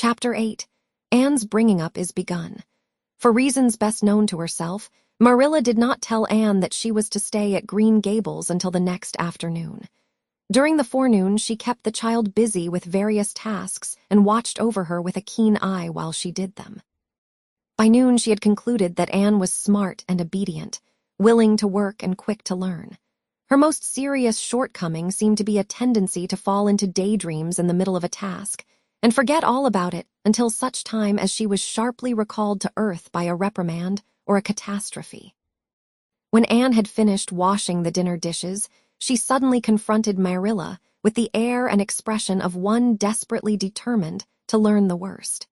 Chapter 8. Anne's bringing up is begun. For reasons best known to herself, Marilla did not tell Anne that she was to stay at Green Gables until the next afternoon. During the forenoon, she kept the child busy with various tasks and watched over her with a keen eye while she did them. By noon, she had concluded that Anne was smart and obedient, willing to work and quick to learn. Her most serious shortcoming seemed to be a tendency to fall into daydreams in the middle of a task, and forget all about it until such time as she was sharply recalled to earth by a reprimand or a catastrophe. When Anne had finished washing the dinner dishes, she suddenly confronted Marilla with the air and expression of one desperately determined to learn the worst.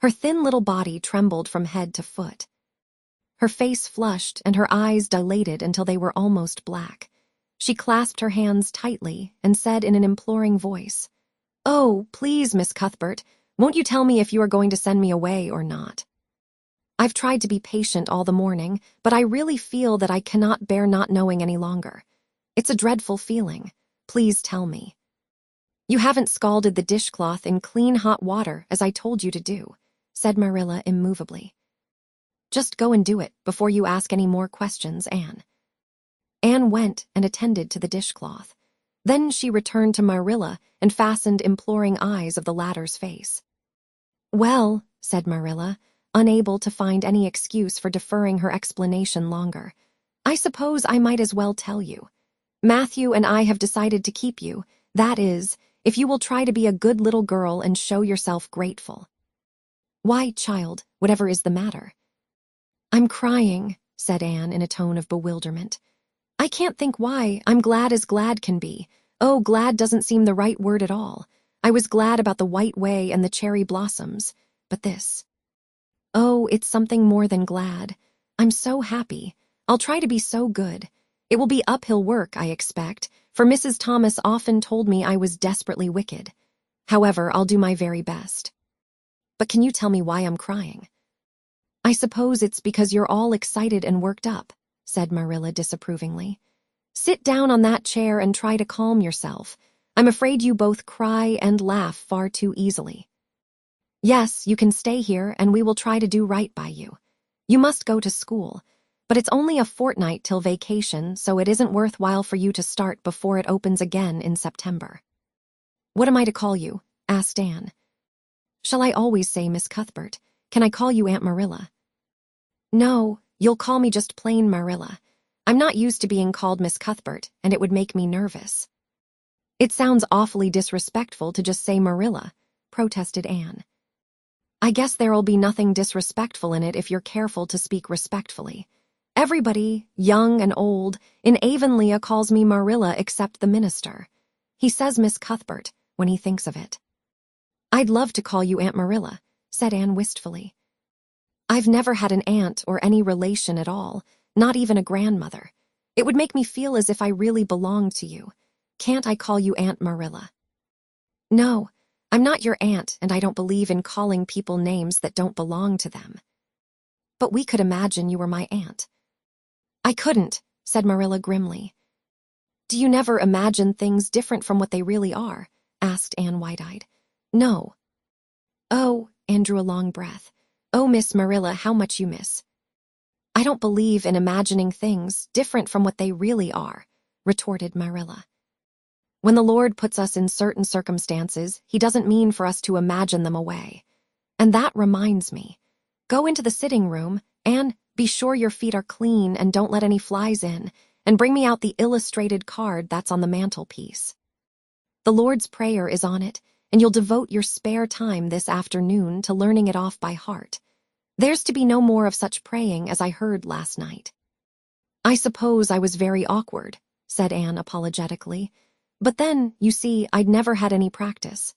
Her thin little body trembled from head to foot. Her face flushed and her eyes dilated until they were almost black. She clasped her hands tightly and said in an imploring voice, "Oh, please, Miss Cuthbert, won't you tell me if you are going to send me away or not? I've tried to be patient all the morning, but I really feel that I cannot bear not knowing any longer. It's a dreadful feeling. Please tell me." "You haven't scalded the dishcloth in clean hot water, as I told you to do," said Marilla immovably. "Just go and do it before you ask any more questions, Anne." Anne went and attended to the dishcloth. Then she returned to Marilla and fastened imploring eyes of the latter's face. "Well," said Marilla, unable to find any excuse for deferring her explanation longer, "I suppose I might as well tell you. Matthew and I have decided to keep you, that is, if you will try to be a good little girl and show yourself grateful." "Why, child, whatever is the matter?" "I'm crying," said Anne in a tone of bewilderment. "I can't think why. I'm glad as glad can be. Oh, glad doesn't seem the right word at all. I was glad about the white way and the cherry blossoms. But this. Oh, it's something more than glad. I'm so happy. I'll try to be so good. It will be uphill work, I expect, for Mrs. Thomas often told me I was desperately wicked. However, I'll do my very best. But can you tell me why I'm crying?" "I suppose it's because you're all excited and worked up," said Marilla disapprovingly. "Sit down on that chair and try to calm yourself. I'm afraid you both cry and laugh far too easily. Yes, you can stay here and we will try to do right by you. You must go to school, but it's only a fortnight till vacation, so it isn't worthwhile for you to start before it opens again in September." "What am I to call you?" asked Anne. "Shall I always say Miss Cuthbert? Can I call you Aunt Marilla?" "No, you'll call me just plain Marilla. I'm not used to being called Miss Cuthbert, and it would make me nervous." "It sounds awfully disrespectful to just say Marilla," protested Anne. "I guess there'll be nothing disrespectful in it if you're careful to speak respectfully. Everybody, young and old, in Avonlea calls me Marilla except the minister. He says Miss Cuthbert when he thinks of it." "I'd love to call you Aunt Marilla," said Anne wistfully. "I've never had an aunt or any relation at all, not even a grandmother. It would make me feel as if I really belonged to you. Can't I call you Aunt Marilla?" "No, I'm not your aunt, and I don't believe in calling people names that don't belong to them." "But we could imagine you were my aunt." "I couldn't," said Marilla grimly. "Do you never imagine things different from what they really are?" asked Anne wide-eyed. "No." "Oh," Anne drew a long breath. "Oh, Miss Marilla, how much you miss." "I don't believe in imagining things different from what they really are," retorted Marilla. "When the Lord puts us in certain circumstances, he doesn't mean for us to imagine them away. And that reminds me. Go into the sitting room, and be sure your feet are clean and don't let any flies in, and bring me out the illustrated card that's on the mantelpiece. The Lord's Prayer is on it, and you'll devote your spare time this afternoon to learning it off by heart. There's to be no more of such praying as I heard last night." "I suppose I was very awkward," said Anne apologetically. "But then, you see, I'd never had any practice."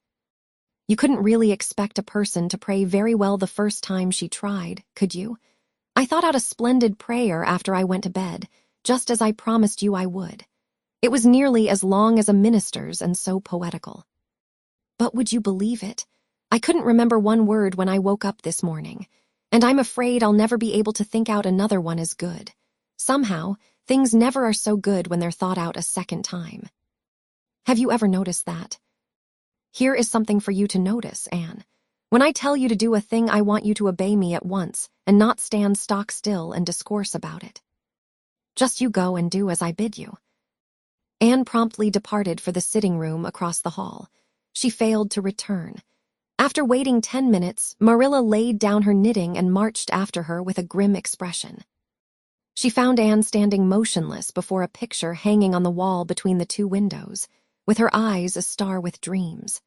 "You couldn't really expect a person to pray very well the first time she tried, could you? I thought out a splendid prayer after I went to bed, just as I promised you I would. It was nearly as long as a minister's and so poetical. But would you believe it? I couldn't remember one word when I woke up this morning, and I'm afraid I'll never be able to think out another one as good. Somehow, things never are so good when they're thought out a second time. Have you ever noticed that? Here is something for you to notice, Anne. When I tell you to do a thing, I want you to obey me at once and not stand stock still and discourse about it. Just you go and do as I bid you." Anne promptly departed for the sitting room across the hall. She failed to return. After waiting 10 minutes, Marilla laid down her knitting and marched after her with a grim expression. She found Anne standing motionless before a picture hanging on the wall between the two windows, with her eyes a-star with dreams.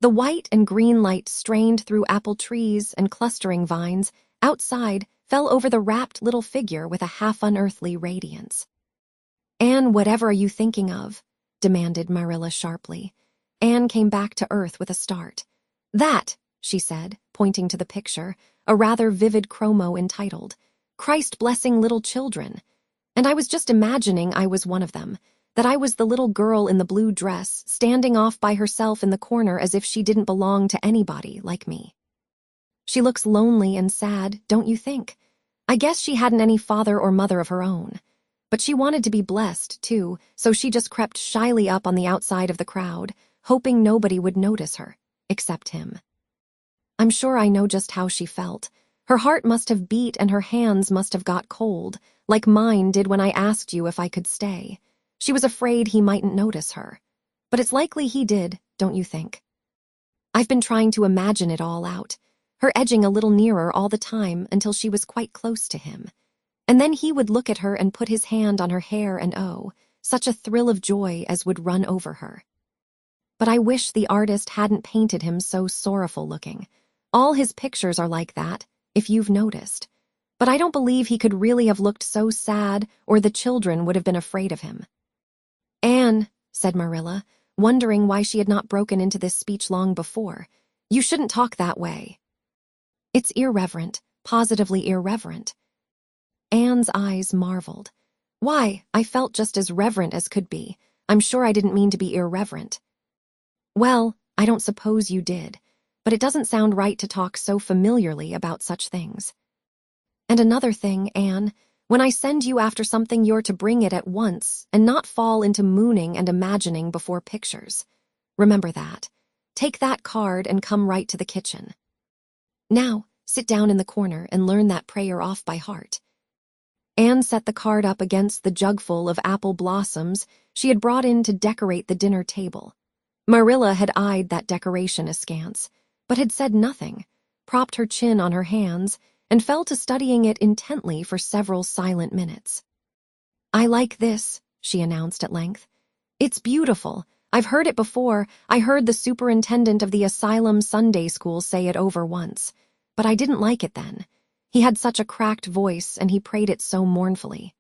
The white and green light strained through apple trees and clustering vines outside fell over the wrapped little figure with a half-unearthly radiance. "Anne, whatever are you thinking of?" demanded Marilla sharply. Anne came back to earth with a start. "That," she said, pointing to the picture, a rather vivid chromo entitled, "Christ Blessing Little Children. And I was just imagining I was one of them, that I was the little girl in the blue dress, standing off by herself in the corner as if she didn't belong to anybody like me. She looks lonely and sad, don't you think? I guess she hadn't any father or mother of her own. But she wanted to be blessed, too, so she just crept shyly up on the outside of the crowd, hoping nobody would notice her, except him. I'm sure I know just how she felt. Her heart must have beat and her hands must have got cold, like mine did when I asked you if I could stay. She was afraid he mightn't notice her. But it's likely he did, don't you think? I've been trying to imagine it all out, her edging a little nearer all the time until she was quite close to him. And then he would look at her and put his hand on her hair and oh, such a thrill of joy as would run over her. But I wish the artist hadn't painted him so sorrowful looking. All his pictures are like that, if you've noticed. But I don't believe he could really have looked so sad or the children would have been afraid of him." "Anne," said Marilla, wondering why she had not broken into this speech long before, "you shouldn't talk that way. It's irreverent, positively irreverent." Anne's eyes marveled. "Why, I felt just as reverent as could be. I'm sure I didn't mean to be irreverent." "Well, I don't suppose you did, but it doesn't sound right to talk so familiarly about such things. And another thing, Anne, when I send you after something, you're to bring it at once and not fall into mooning and imagining before pictures. Remember that. Take that card and come right to the kitchen. Now, sit down in the corner and learn that prayer off by heart." Anne set the card up against the jugful of apple blossoms she had brought in to decorate the dinner table. Marilla had eyed that decoration askance, but had said nothing, propped her chin on her hands, and fell to studying it intently for several silent minutes. "I like this," she announced at length. "It's beautiful. I've heard it before. I heard the superintendent of the asylum Sunday school say it over once. But I didn't like it then. He had such a cracked voice and he prayed it so mournfully.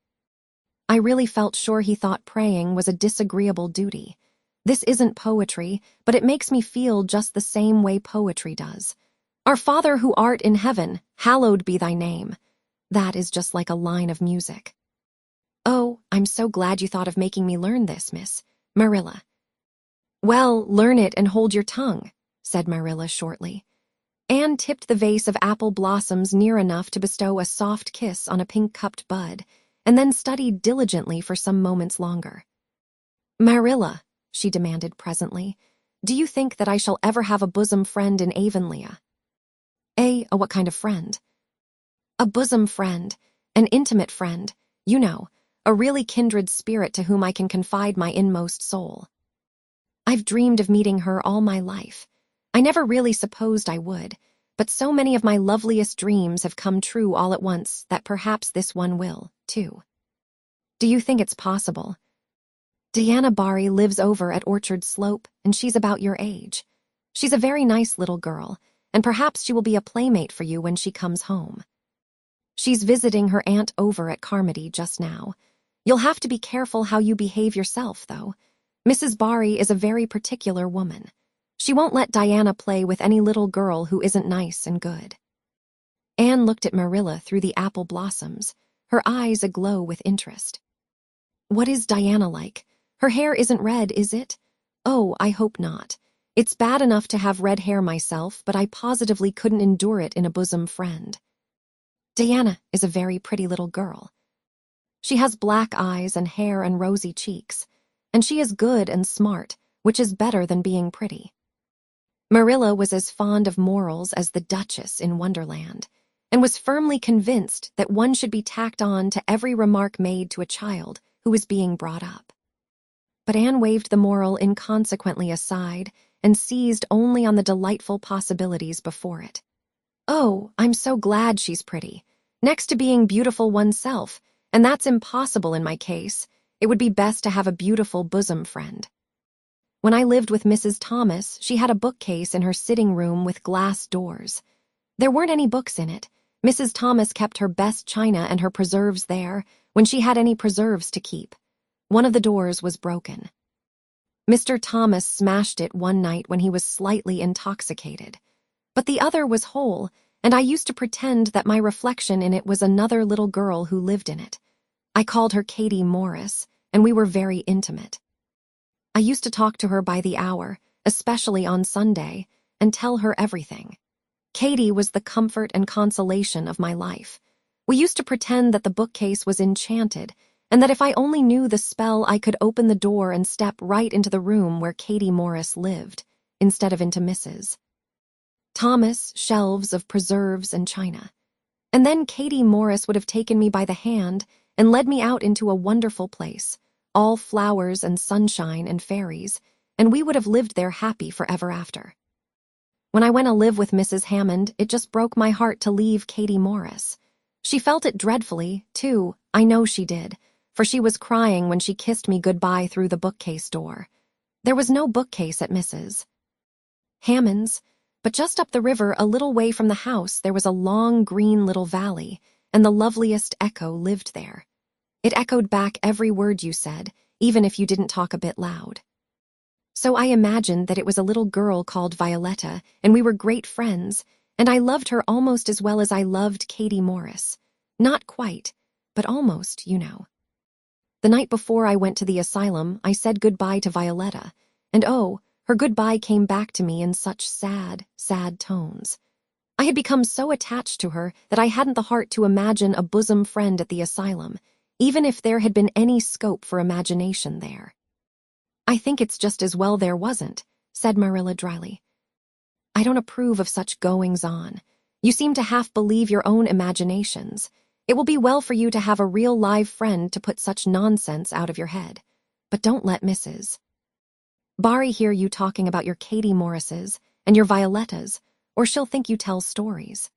I really felt sure he thought praying was a disagreeable duty. This isn't poetry, but it makes me feel just the same way poetry does. Our Father who art in heaven, hallowed be thy name. That is just like a line of music." "Oh, I'm so glad you thought of making me learn this, Miss Marilla." "Well, learn it and hold your tongue," said Marilla shortly. Anne tipped the vase of apple blossoms near enough to bestow a soft kiss on a pink-cupped bud, and then studied diligently for some moments longer. "Marilla," she demanded presently, "do you think that I shall ever have a bosom friend in Avonlea?" A what kind of friend?" "A bosom friend, an intimate friend, you know, a really kindred spirit to whom I can confide my inmost soul. I've dreamed of meeting her all my life. I never really supposed I would, but so many of my loveliest dreams have come true all at once that perhaps this one will, too." "Do you think it's possible?" "Diana Barry lives over at Orchard Slope, and she's about your age. She's a very nice little girl, and perhaps she will be a playmate for you when she comes home. She's visiting her aunt over at Carmody just now. You'll have to be careful how you behave yourself, though. Mrs. Barry is a very particular woman. She won't let Diana play with any little girl who isn't nice and good." Anne looked at Marilla through the apple blossoms, her eyes aglow with interest. "What is Diana like? Her hair isn't red, is it? Oh, I hope not. It's bad enough to have red hair myself, but I positively couldn't endure it in a bosom friend." "Diana is a very pretty little girl. She has black eyes and hair and rosy cheeks, and she is good and smart, which is better than being pretty." Marilla was as fond of morals as the Duchess in Wonderland, and was firmly convinced that one should be tacked on to every remark made to a child who was being brought up. But Anne waved the moral inconsequently aside and seized only on the delightful possibilities before it. "Oh, I'm so glad she's pretty. Next to being beautiful oneself, and that's impossible in my case, it would be best to have a beautiful bosom friend. When I lived with Mrs. Thomas, she had a bookcase in her sitting room with glass doors. There weren't any books in it. Mrs. Thomas kept her best china and her preserves there when she had any preserves to keep. One of the doors was broken. Mr. Thomas smashed it one night when he was slightly intoxicated. But the other was whole, and I used to pretend that my reflection in it was another little girl who lived in it. I called her Katie Morris, and we were very intimate. I used to talk to her by the hour, especially on Sunday, and tell her everything. Katie was the comfort and consolation of my life. We used to pretend that the bookcase was enchanted, and that if I only knew the spell I could open the door and step right into the room where Katie Morris lived, instead of into Mrs. Thomas' shelves of preserves and china. And then Katie Morris would have taken me by the hand and led me out into a wonderful place, all flowers and sunshine and fairies, and we would have lived there happy forever after. When I went to live with Mrs. Hammond, it just broke my heart to leave Katie Morris. She felt it dreadfully, too, I know she did, for she was crying when she kissed me goodbye through the bookcase door. There was no bookcase at Mrs. Hammond's, but just up the river, a little way from the house, there was a long green little valley, and the loveliest echo lived there. It echoed back every word you said, even if you didn't talk a bit loud. So I imagined that it was a little girl called Violetta, and we were great friends, and I loved her almost as well as I loved Katie Morris. Not quite, but almost, you know. The night before I went to the asylum, I said goodbye to Violetta, and oh, her goodbye came back to me in such sad, sad tones. I had become so attached to her that I hadn't the heart to imagine a bosom friend at the asylum, even if there had been any scope for imagination there. "I think it's just as well there wasn't," said Marilla dryly. "I don't approve of such goings-on. You seem to half believe your own imaginations. It will be well for you to have a real live friend to put such nonsense out of your head. But don't let Mrs. Barry hear you talking about your Katie Morrises and your Violettas, or she'll think you tell stories."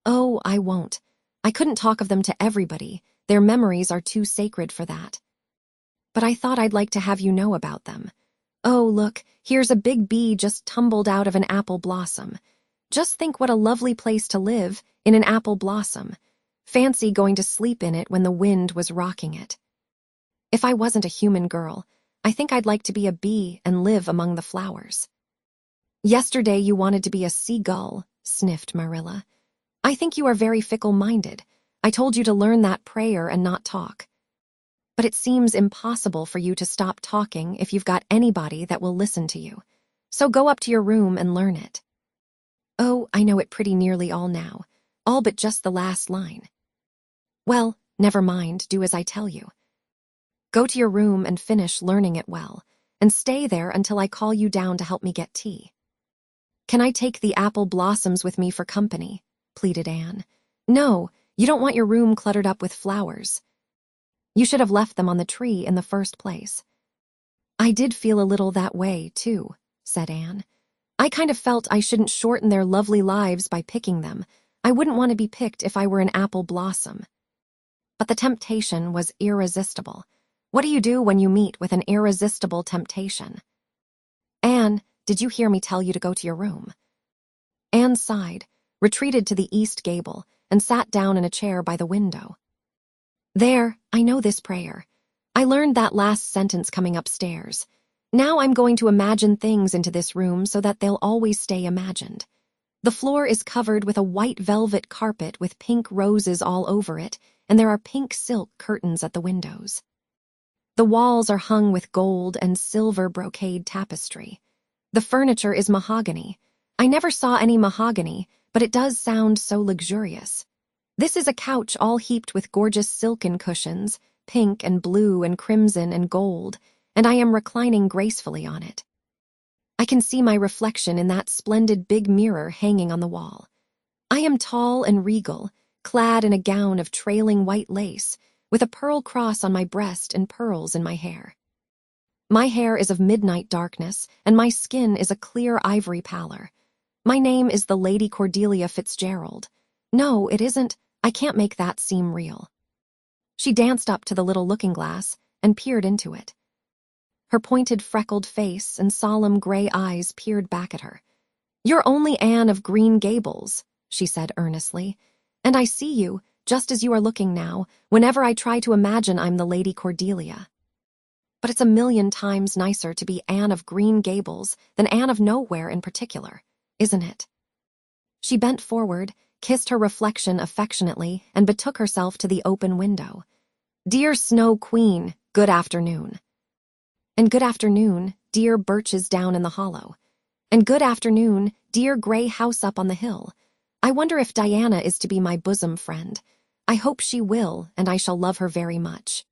"Oh, I won't. I couldn't talk of them to everybody. Their memories are too sacred for that. But I thought I'd like to have you know about them. Oh, look, here's a big bee just tumbled out of an apple blossom. Just think what a lovely place to live, in an apple blossom. Fancy going to sleep in it when the wind was rocking it. If I wasn't a human girl, I think I'd like to be a bee and live among the flowers." "Yesterday you wanted to be a seagull," sniffed Marilla. "I think you are very fickle-minded. I told you to learn that prayer and not talk. But it seems impossible for you to stop talking if you've got anybody that will listen to you. So go up to your room and learn it." "Oh, I know it pretty nearly all now, all but just the last line." "Well, never mind, do as I tell you. Go to your room and finish learning it well, and stay there until I call you down to help me get tea." "Can I take the apple blossoms with me for company?" pleaded Anne. "No, you don't want your room cluttered up with flowers. You should have left them on the tree in the first place." "I did feel a little that way, too," said Anne. "I kind of felt I shouldn't shorten their lovely lives by picking them. I wouldn't want to be picked if I were an apple blossom." But the temptation was irresistible. What do you do when you meet with an irresistible temptation? "Anne, did you hear me tell you to go to your room?" Anne sighed, retreated to the east gable, and sat down in a chair by the window. "There, I know this prayer. I learned that last sentence coming upstairs. Now I'm going to imagine things into this room so that they'll always stay imagined. The floor is covered with a white velvet carpet with pink roses all over it, and there are pink silk curtains at the windows. The walls are hung with gold and silver brocade tapestry. The furniture is mahogany. I never saw any mahogany, but it does sound so luxurious. This is a couch all heaped with gorgeous silken cushions, pink and blue and crimson and gold, and I am reclining gracefully on it. I can see my reflection in that splendid big mirror hanging on the wall. I am tall and regal, clad in a gown of trailing white lace, with a pearl cross on my breast and pearls in my hair. My hair is of midnight darkness, and my skin is a clear ivory pallor. My name is the Lady Cordelia Fitzgerald. No, it isn't. I can't make that seem real. She danced up to the little looking-glass and peered into it. Her pointed freckled face and solemn gray eyes peered back at her. "You're only Anne of Green Gables," she said earnestly, "and I see you, just as you are looking now, whenever I try to imagine I'm the Lady Cordelia. But it's a million times nicer to be Anne of Green Gables than Anne of Nowhere in particular, isn't it?" She bent forward, kissed her reflection affectionately, and betook herself to the open window. "Dear Snow Queen, good afternoon." "And good afternoon, dear birches down in the hollow. And good afternoon, dear gray house up on the hill. I wonder if Diana is to be my bosom friend. I hope she will, and I shall love her very much.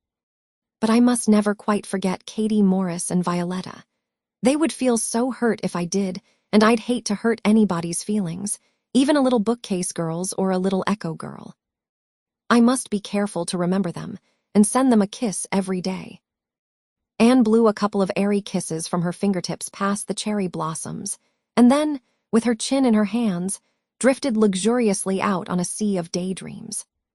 But I must never quite forget Katie Morris and Violetta. They would feel so hurt if I did, and I'd hate to hurt anybody's feelings, even a little bookcase girl's or a little echo girl. I must be careful to remember them, and send them a kiss every day." Anne blew a couple of airy kisses from her fingertips past the cherry blossoms, and then, with her chin in her hands, drifted luxuriously out on a sea of daydreams.